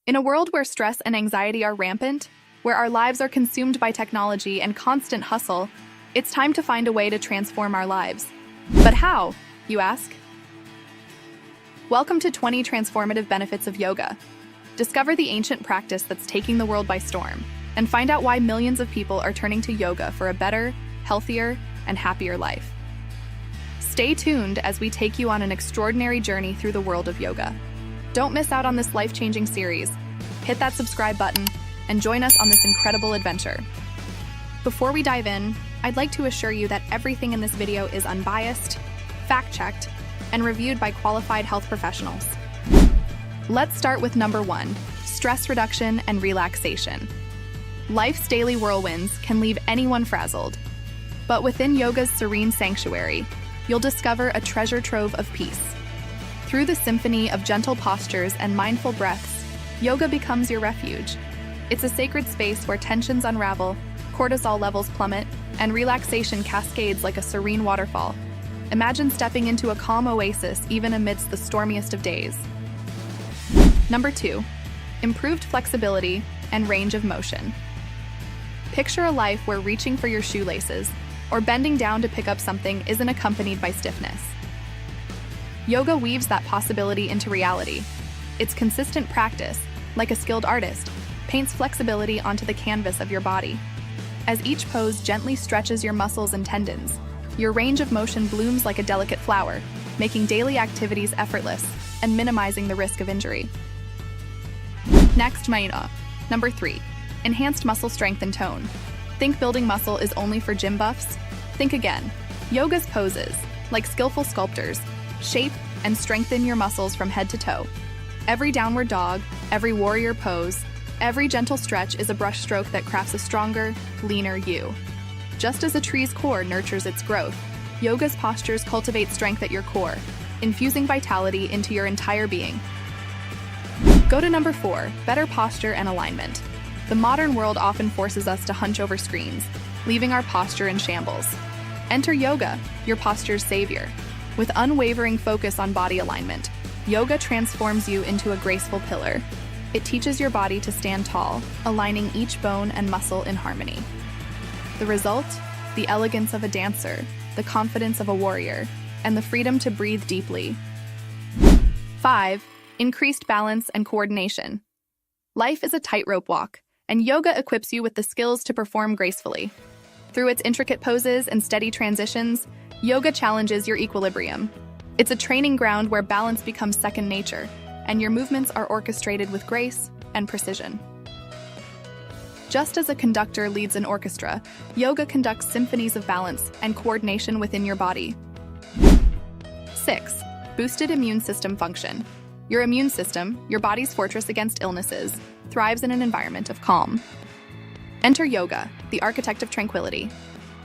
In a world where stress and anxiety are rampant, where our lives are consumed by technology and constant hustle, it's time to find a way to transform our lives. But how, you ask? Welcome to 20 Transformative Benefits of Yoga. Discover the ancient practice that's taking the world by storm, and find out why millions of people are turning to yoga for a better, healthier, and happier life. Stay tuned as we take you on an extraordinary journey through the world of yoga. Don't miss out on this life-changing series. Hit that subscribe button and join us on this incredible adventure. Before we dive in, I'd like to assure you that everything in this video is unbiased, fact-checked, and reviewed by qualified health professionals. Let's start with number 1, stress reduction and relaxation. Life's daily whirlwinds can leave anyone frazzled, but within yoga's serene sanctuary, you'll discover a treasure trove of peace. Through the symphony of gentle postures and mindful breaths, yoga becomes your refuge. It's a sacred space where tensions unravel, cortisol levels plummet, and relaxation cascades like a serene waterfall. Imagine stepping into a calm oasis even amidst the stormiest of days. Number 2, improved flexibility and range of motion. Picture a life where reaching for your shoelaces or bending down to pick up something isn't accompanied by stiffness. Yoga weaves that possibility into reality. Its consistent practice, like a skilled artist, paints flexibility onto the canvas of your body. As each pose gently stretches your muscles and tendons, your range of motion blooms like a delicate flower, making daily activities effortless and minimizing the risk of injury. Next, number 3, enhanced muscle strength and tone. Think building muscle is only for gym buffs? Think again. Yoga's poses, like skillful sculptors, shape and strengthen your muscles from head to toe. Every downward dog, every warrior pose, every gentle stretch is a brushstroke that crafts a stronger, leaner you. Just as a tree's core nurtures its growth, yoga's postures cultivate strength at your core, infusing vitality into your entire being. Go to number 4, better posture and alignment. The modern world often forces us to hunch over screens, leaving our posture in shambles. Enter yoga, your posture's savior. With unwavering focus on body alignment, yoga transforms you into a graceful pillar. It teaches your body to stand tall, aligning each bone and muscle in harmony. The result? The elegance of a dancer, the confidence of a warrior, and the freedom to breathe deeply. 5, increased balance and coordination. Life is a tightrope walk, and yoga equips you with the skills to perform gracefully. Through its intricate poses and steady transitions, yoga challenges your equilibrium. It's a training ground where balance becomes second nature, and your movements are orchestrated with grace and precision. Just as a conductor leads an orchestra, yoga conducts symphonies of balance and coordination within your body. 6, boosted immune system function. Your immune system, your body's fortress against illnesses, thrives in an environment of calm. Enter yoga, the architect of tranquility.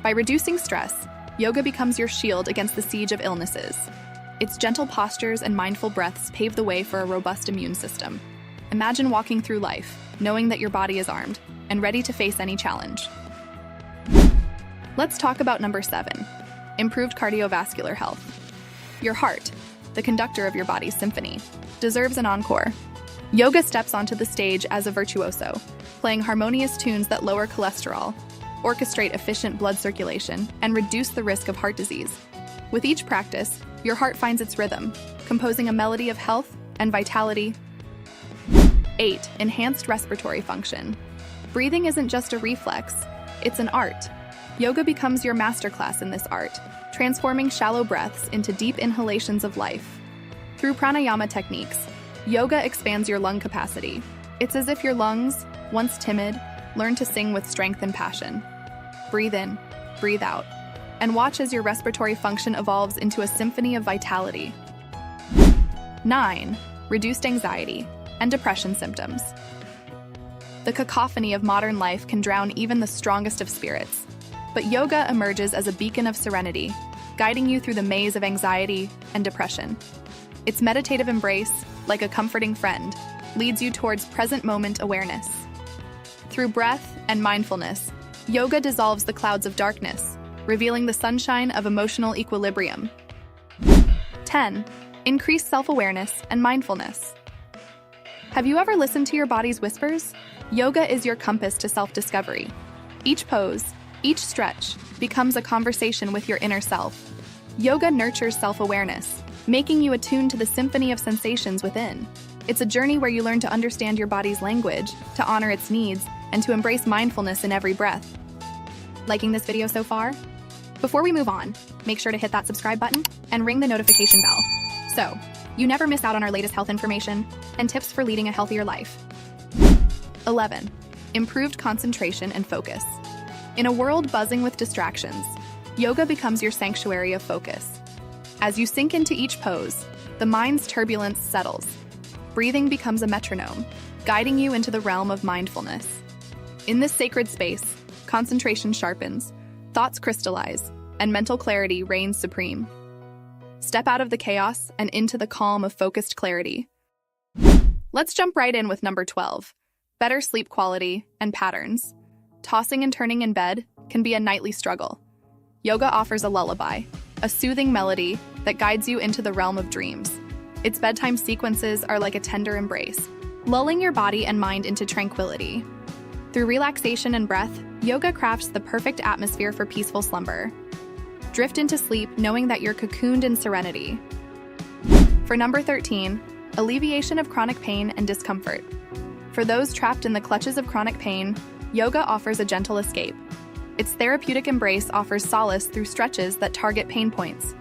By reducing stress, yoga becomes your shield against the siege of illnesses. Its gentle postures and mindful breaths pave the way for a robust immune system. Imagine walking through life, knowing that your body is armed and ready to face any challenge. Let's talk about number 7, improved cardiovascular health. Your heart, the conductor of your body's symphony, deserves an encore. Yoga steps onto the stage as a virtuoso, playing harmonious tunes that lower cholesterol, orchestrate efficient blood circulation, and reduce the risk of heart disease. With each practice, your heart finds its rhythm, composing a melody of health and vitality. 8, enhanced respiratory function. Breathing isn't just a reflex, it's an art. Yoga becomes your masterclass in this art, transforming shallow breaths into deep inhalations of life. Through pranayama techniques, yoga expands your lung capacity. It's as if your lungs, once timid, learn to sing with strength and passion. Breathe in, breathe out, and watch as your respiratory function evolves into a symphony of vitality. 9, reduced anxiety and depression symptoms. The cacophony of modern life can drown even the strongest of spirits, but yoga emerges as a beacon of serenity, guiding you through the maze of anxiety and depression. Its meditative embrace, like a comforting friend, leads you towards present moment awareness. Through breath and mindfulness, yoga dissolves the clouds of darkness, revealing the sunshine of emotional equilibrium. 10. Increase self-awareness and mindfulness. Have you ever listened to your body's whispers? Yoga is your compass to self-discovery. Each pose, each stretch, becomes a conversation with your inner self. Yoga nurtures self-awareness, making you attuned to the symphony of sensations within. It's a journey where you learn to understand your body's language, to honor its needs, and to embrace mindfulness in every breath. Liking this video so far? Before we move on, make sure to hit that subscribe button and ring the notification bell, so you never miss out on our latest health information and tips for leading a healthier life. 11. Improved concentration and focus. In a world buzzing with distractions, yoga becomes your sanctuary of focus. As you sink into each pose, the mind's turbulence settles. Breathing becomes a metronome, guiding you into the realm of mindfulness. In this sacred space, concentration sharpens, thoughts crystallize, and mental clarity reigns supreme. Step out of the chaos and into the calm of focused clarity. Let's jump right in with number 12. Better sleep quality and patterns. Tossing and turning in bed can be a nightly struggle. Yoga offers a lullaby, a soothing melody that guides you into the realm of dreams. Its bedtime sequences are like a tender embrace, lulling your body and mind into tranquility. Through relaxation and breath, yoga crafts the perfect atmosphere for peaceful slumber. Drift into sleep knowing that you're cocooned in serenity. For number 13, alleviation of chronic pain and discomfort. For those trapped in the clutches of chronic pain, yoga offers a gentle escape. Its therapeutic embrace offers solace through stretches that target pain points.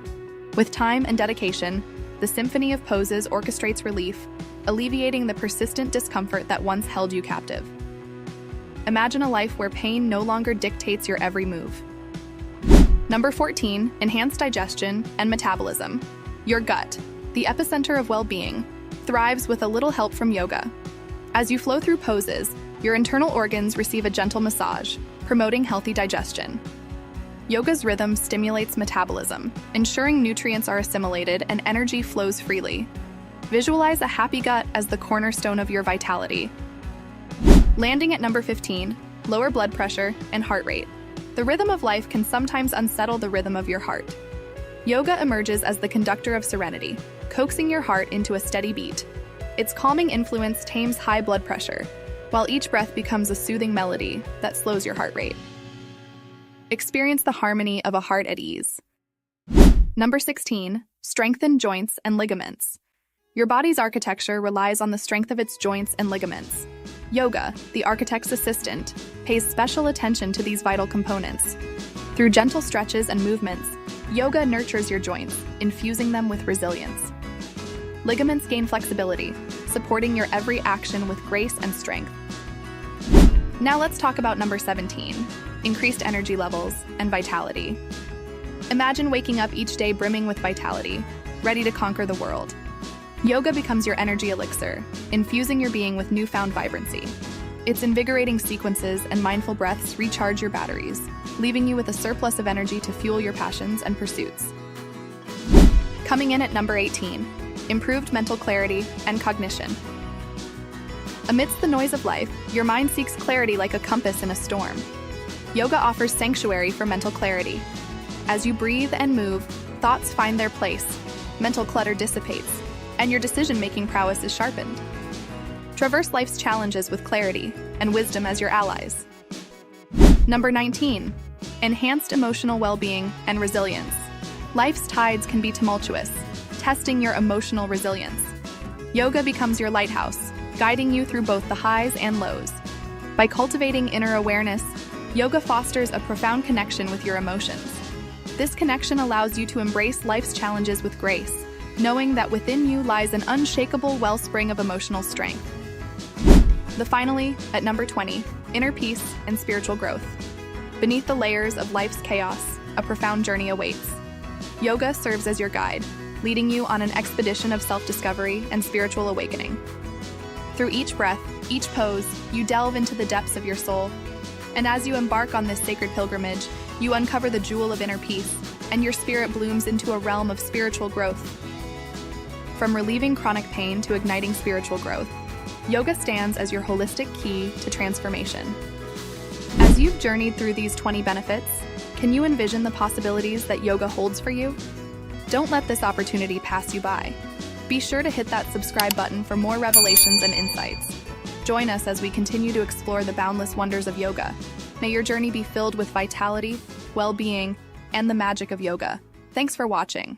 With time and dedication, the symphony of poses orchestrates relief, alleviating the persistent discomfort that once held you captive. Imagine a life where pain no longer dictates your every move. Number 14, enhanced digestion and metabolism. Your gut, the epicenter of well-being, thrives with a little help from yoga. As you flow through poses, your internal organs receive a gentle massage, promoting healthy digestion. Yoga's rhythm stimulates metabolism, ensuring nutrients are assimilated and energy flows freely. Visualize a happy gut as the cornerstone of your vitality. Landing at number 15, lower blood pressure and heart rate. The rhythm of life can sometimes unsettle the rhythm of your heart. Yoga emerges as the conductor of serenity, coaxing your heart into a steady beat. Its calming influence tames high blood pressure, while each breath becomes a soothing melody that slows your heart rate. Experience the harmony of a heart at ease. Number 16, strengthen joints and ligaments. Your body's architecture relies on the strength of its joints and ligaments. Yoga, the architect's assistant, pays special attention to these vital components. Through gentle stretches and movements, yoga nurtures your joints, infusing them with resilience. Ligaments gain flexibility, supporting your every action with grace and strength. Now let's talk about number 17, increased energy levels and vitality. Imagine waking up each day brimming with vitality, ready to conquer the world. Yoga becomes your energy elixir, infusing your being with newfound vibrancy. Its invigorating sequences and mindful breaths recharge your batteries, leaving you with a surplus of energy to fuel your passions and pursuits. Coming in at number 18, improved mental clarity and cognition. Amidst the noise of life, your mind seeks clarity like a compass in a storm. Yoga offers sanctuary for mental clarity. As you breathe and move, thoughts find their place, mental clutter dissipates, and your decision-making prowess is sharpened. Traverse life's challenges with clarity and wisdom as your allies. Number 19, enhanced emotional well-being and resilience. Life's tides can be tumultuous, testing your emotional resilience. Yoga becomes your lighthouse, guiding you through both the highs and lows. By cultivating inner awareness, yoga fosters a profound connection with your emotions. This connection allows you to embrace life's challenges with grace, knowing that within you lies an unshakable wellspring of emotional strength. Finally, at number 20, inner peace and spiritual growth. Beneath the layers of life's chaos, a profound journey awaits. Yoga serves as your guide, leading you on an expedition of self-discovery and spiritual awakening. Through each breath, each pose, you delve into the depths of your soul. And as you embark on this sacred pilgrimage, you uncover the jewel of inner peace, and your spirit blooms into a realm of spiritual growth. From relieving chronic pain to igniting spiritual growth, yoga stands as your holistic key to transformation. As you've journeyed through these 20 benefits, can you envision the possibilities that yoga holds for you? Don't let this opportunity pass you by. Be sure to hit that subscribe button for more revelations and insights. Join us as we continue to explore the boundless wonders of yoga. May your journey be filled with vitality, well-being, and the magic of yoga. Thanks for watching.